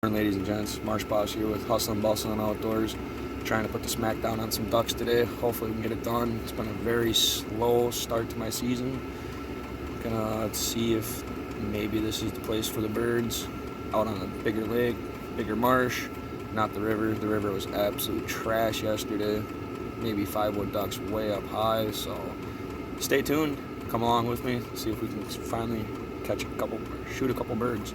Ladies and gents, Marsh Boss here with Hustle and Bustle and Outdoors. Trying to put the smack down on some ducks today. Hopefully we can get it done. It's been a very slow start to my season. Gonna see if maybe this is the place for the birds. Out on a bigger lake, bigger marsh, not the river. The river was absolute trash yesterday. Maybe 5-wood ducks way up high, so stay tuned. Come along with me, see if we can finally shoot a couple birds.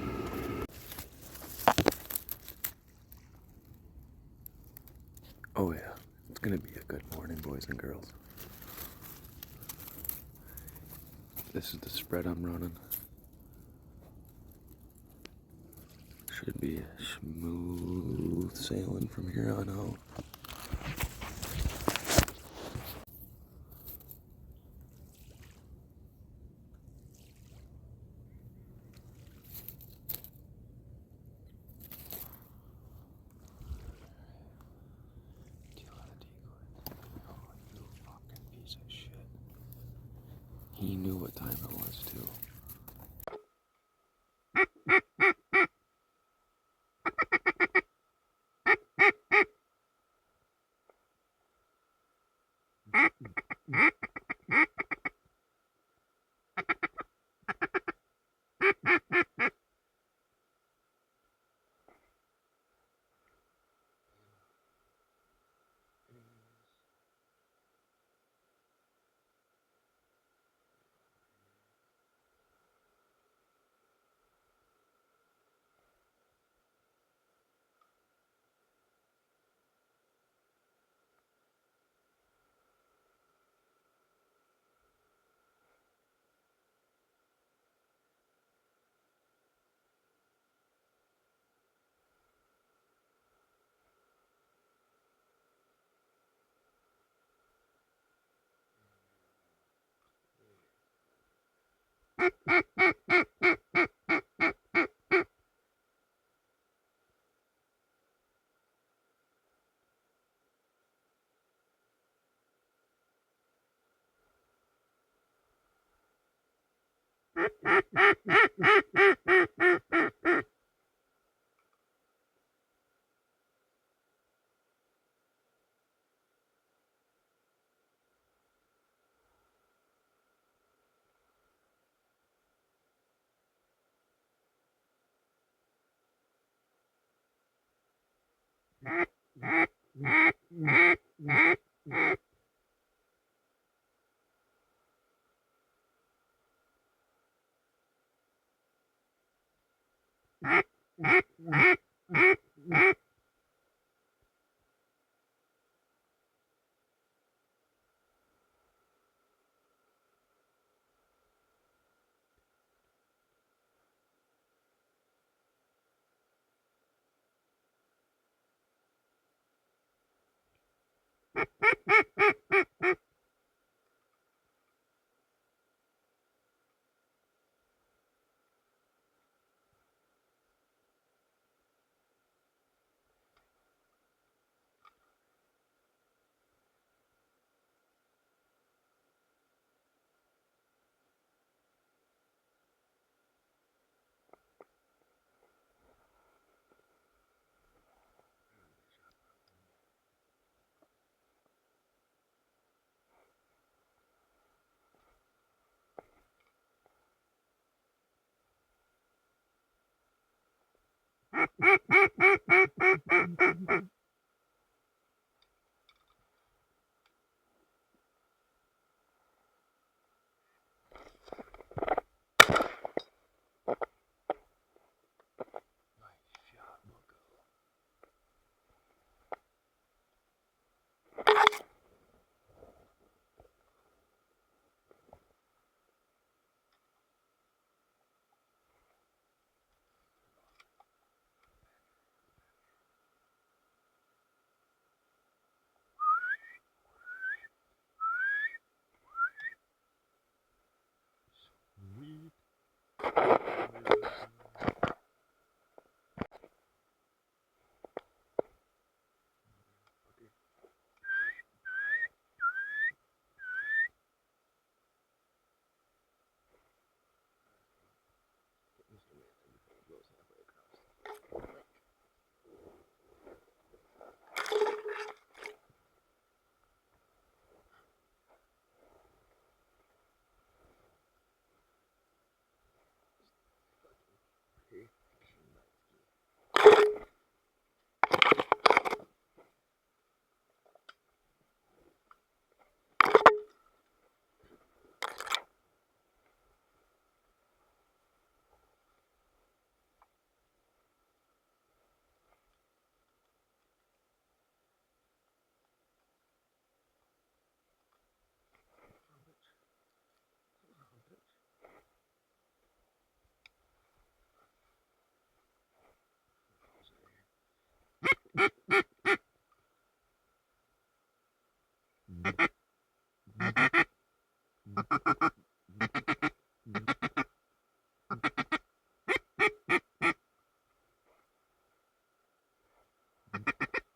Oh yeah, it's gonna be a good morning, boys and girls. This is the spread I'm running. Should be smooth sailing from here on out. He knew what time it was, too.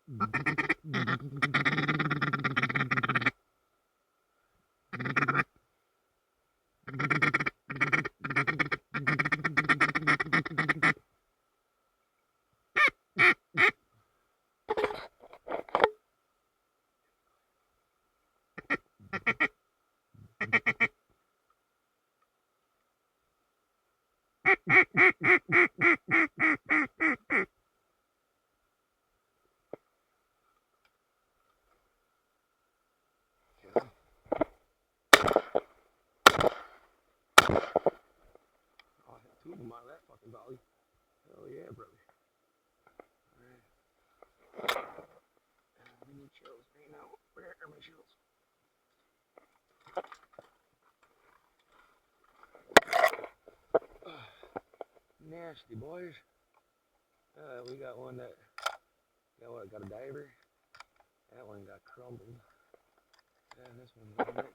Oh, I hit 2 of them out of that fucking volley. Hell yeah, brother. Alright. We need shells right now. Where are my shells? Nasty, boys. We got one that got a diver. That one got crumbled. And this one's like that.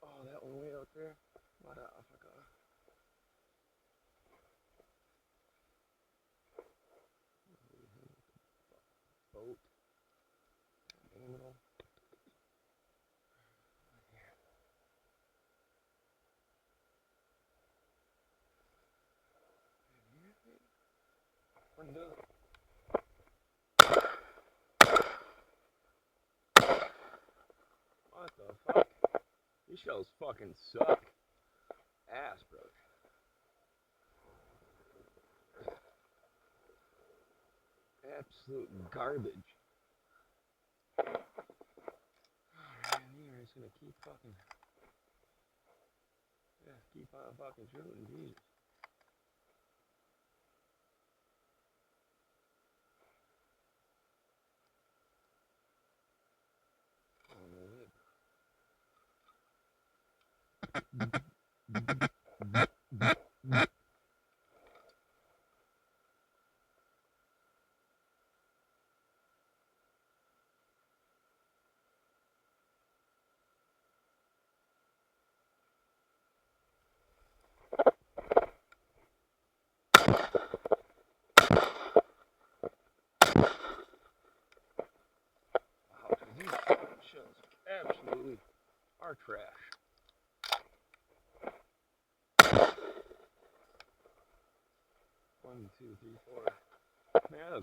Oh, that one way out there. What a fuck off. Boat. Animal. What the fuck? These shells fucking suck. Ass, bro. Absolute garbage. Oh, man, you're just gonna keep fucking. Yeah, keep on fucking shooting, Jesus. Wow, these shells absolutely are trash. One, two, three, four. Man,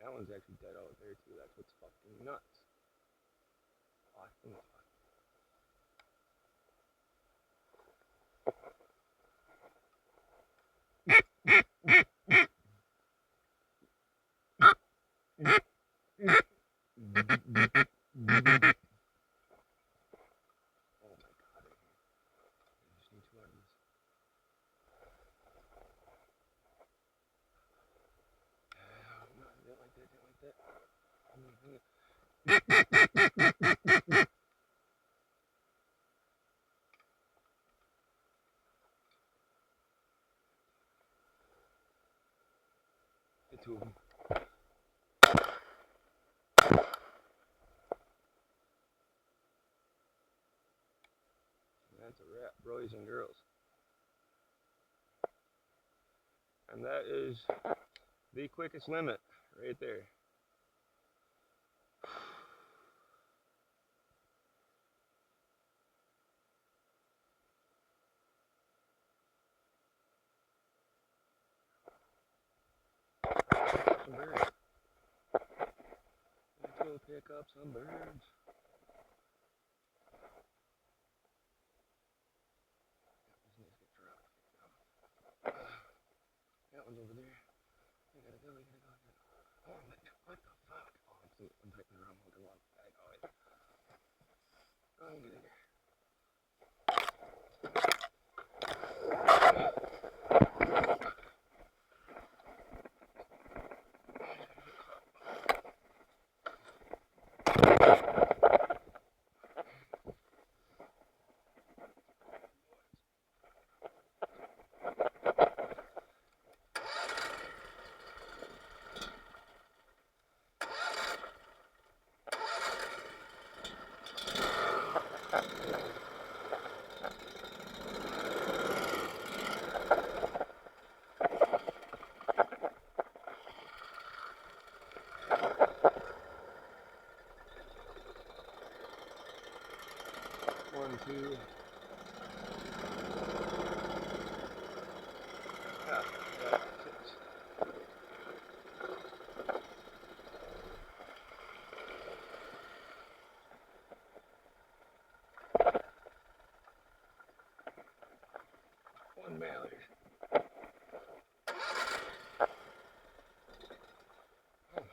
that one's actually dead out there too. That's what's fucking nuts. Oh, I think oh my god, I just need 2 of these. No, didn't like that, didn't like that. Hit 2 of them. That's a wrap, boys and girls. And that is the quickest limit right there. Some birds. Let's go pick up some birds. That one's over there. We gotta go, we gotta go. Oh, what the fuck? Oh, I'm taking the wrong one. Oh, get in there. 1, 2. Yeah, 6. One mallard. Oh my God.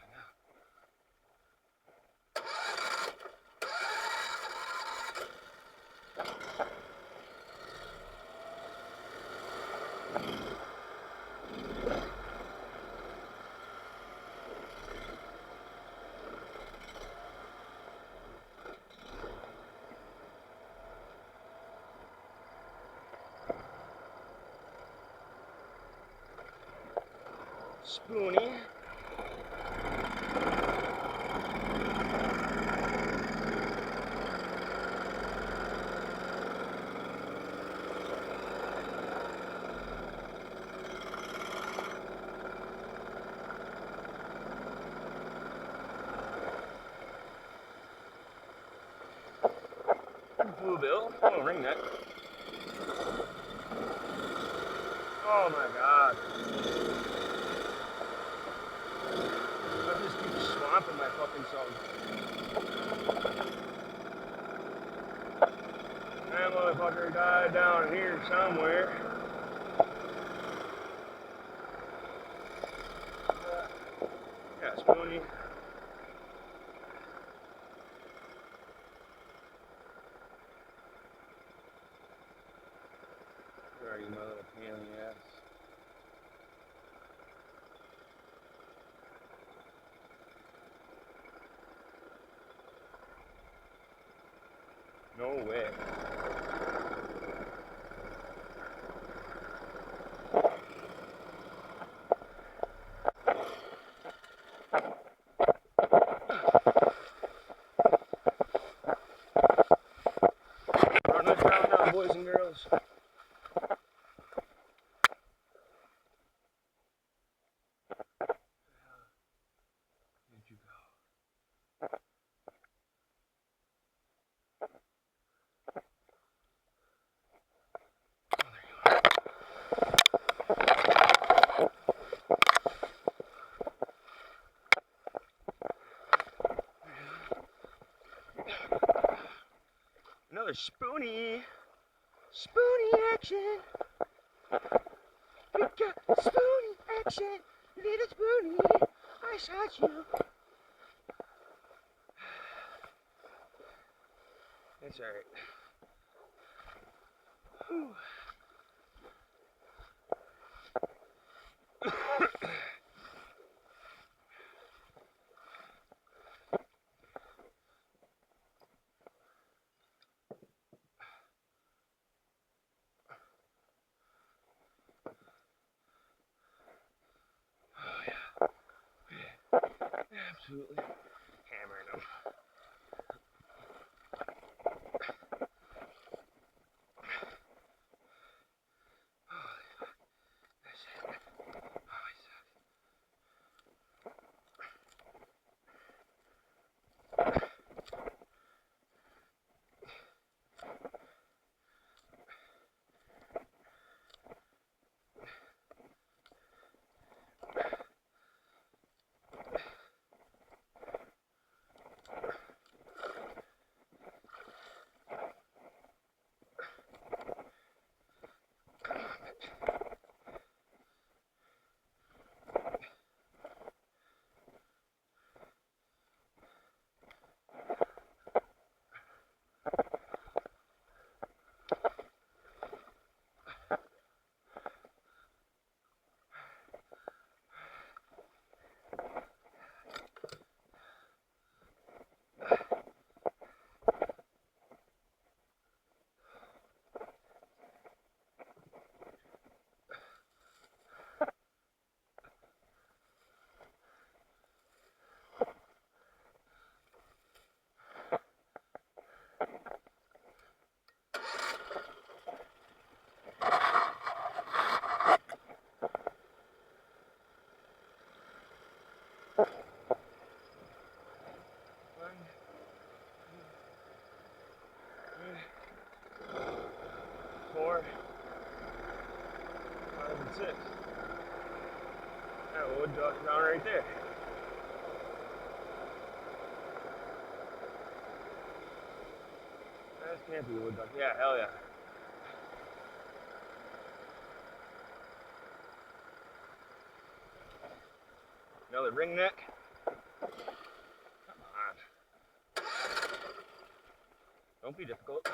Spoonie. Bluebill. Oh, ringneck. Oh my God. I just keep swamping my fucking self. That motherfucker died down here somewhere. Yeah, Spoonie. Where are you, my little pain ass? No way. Run this round now, boys and girls. Where'd you go? Another Spoonie. Spoonie action. We got Spoonie action. Little Spoonie, I shot you. That's alright. Absolutely hammering them. more. 5 and 6. That wood duck down right there. This can't be a wood duck. Yeah, hell yeah. Another ringneck. Come on. Don't be difficult.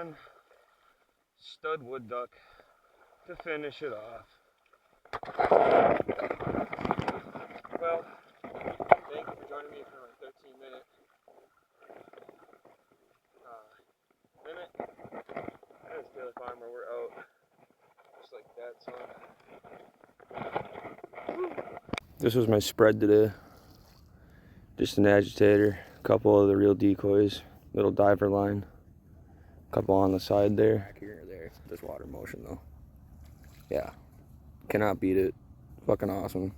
And stud wood duck to finish it off. Well, thank you for joining me for my 13-minute That is Taylor Farmer. We're out just like that, son. This was my spread today. Just an agitator, a couple of the real decoys, little diver line, a couple on the side there. Back here or there. This water motion though. Yeah. Cannot beat it. Fucking awesome.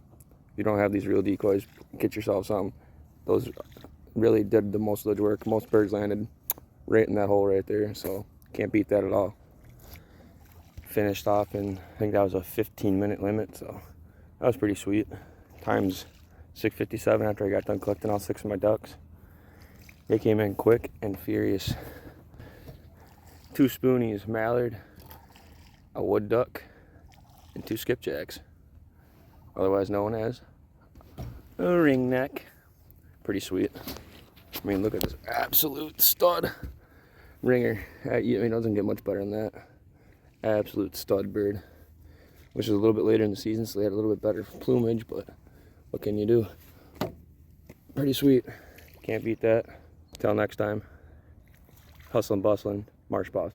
If you don't have these real decoys, get yourself some. Those really did the most of the work. Most birds landed right in that hole right there, so can't beat that at all. Finished off in, I think that was a 15-minute limit, so that was pretty sweet. Time's 6:57 after I got done collecting all 6 of my ducks. They came in quick and furious. 2 spoonies, mallard, a wood duck, and 2 skipjacks, otherwise known as a ringneck. Pretty sweet. I mean, look at this absolute stud ringer. I mean, it doesn't get much better than that. Absolute stud bird. Which is a little bit later in the season, so they had a little bit better plumage, but what can you do? Pretty sweet. Can't beat that. Till next time, hustling, bustling, Marsh Boss.